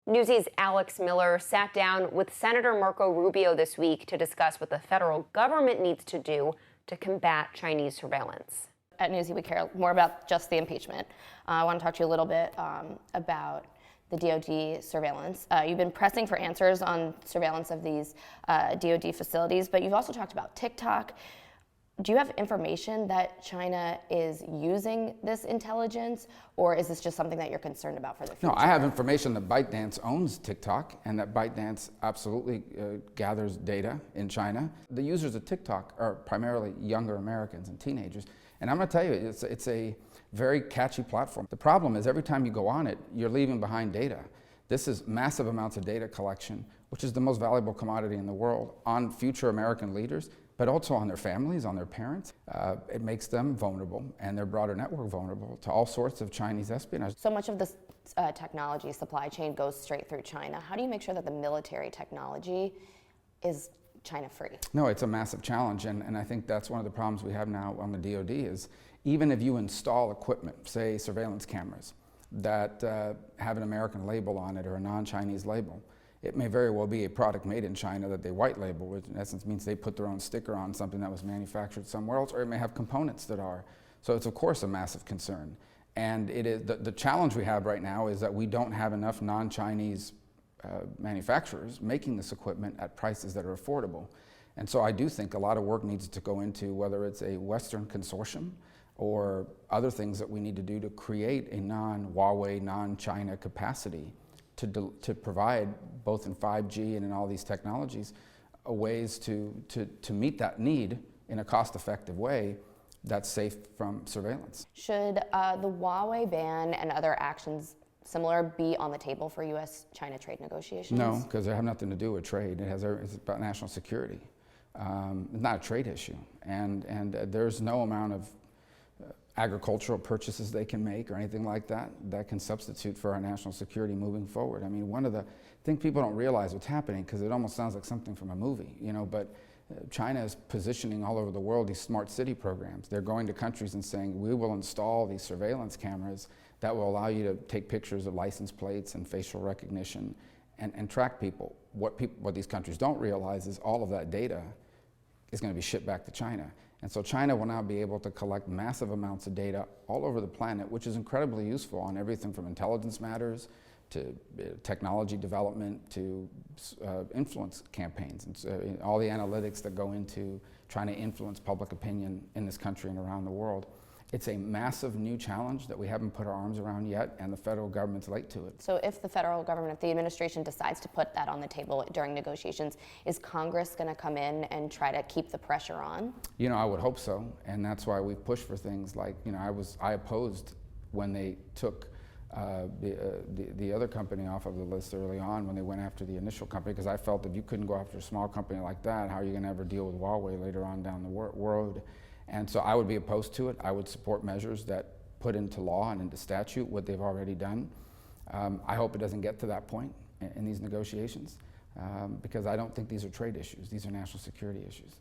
Newsy's Alex Miller sat down with Senator Marco Rubio this week to discuss what the federal government needs to do to combat Chinese surveillance. At Newsy, we care more about just the impeachment. I want to talk to you a little bit about the DoD surveillance. You've been pressing for answers on surveillance of these DoD facilities, but you've also talked about TikTok. Do you have information that China is using this intelligence, or is this just something that you're concerned about for the future? No, I have information that ByteDance owns TikTok and that ByteDance absolutely gathers data in China. The users of TikTok are primarily younger Americans and teenagers. And I'm going to tell you, it's a very catchy platform. The problem is every time you go on it, you're leaving behind data. This is massive amounts of data collection, which is the most valuable commodity in the world, on future American leaders, but also on their families, on their parents. It makes them vulnerable and their broader network vulnerable to all sorts of Chinese espionage. So much of this technology supply chain goes straight through China. How do you make sure that the military technology is China-free? No, it's a massive challenge, and I think that's one of the problems we have now on the DoD is even if you install equipment, say surveillance cameras, that have an American label on it or a non-Chinese label, it may very well be a product made in China that they white label, which in essence means they put their own sticker on something that was manufactured somewhere else, or it may have components that are. So it's of course a massive concern. And it is the challenge we have right now is that we don't have enough non-Chinese manufacturers making this equipment at prices that are affordable. And so I do think a lot of work needs to go into whether it's a Western consortium or other things that we need to do to create a non-Huawei, non-China capacity to provide, both in 5G and in all these technologies, ways to meet that need in a cost-effective way that's safe from surveillance. Should the Huawei ban and other actions similar be on the table for U.S.-China trade negotiations? No, because they have nothing to do with trade. It's about national security. It's not a trade issue. And there's no amount of agricultural purchases they can make or anything like that that can substitute for our national security moving forward. I mean, one of the things people don't realize what's happening, because it almost sounds like something from a movie, but China is positioning all over the world these smart city programs. They're going to countries and saying, we will install these surveillance cameras that will allow you to take pictures of license plates and facial recognition and track people. What these countries don't realize is all of that data is going to be shipped back to China. And so China will now be able to collect massive amounts of data all over the planet, which is incredibly useful on everything from intelligence matters to technology development to influence campaigns and so all the analytics that go into trying to influence public opinion in this country and around the world. It's a massive new challenge that we haven't put our arms around yet, and the federal government's late to it. So if the federal government, if the administration decides to put that on the table during negotiations, is Congress going to come in and try to keep the pressure on? I would hope so, and that's why we've pushed for things like, I opposed when they took the other company off of the list early on when they went after the initial company, because I felt if you couldn't go after a small company like that, how are you going to ever deal with Huawei later on down the road? And so I would be opposed to it. I would support measures that put into law and into statute what they've already done. I hope it doesn't get to that point in these negotiations, because I don't think these are trade issues. These are national security issues.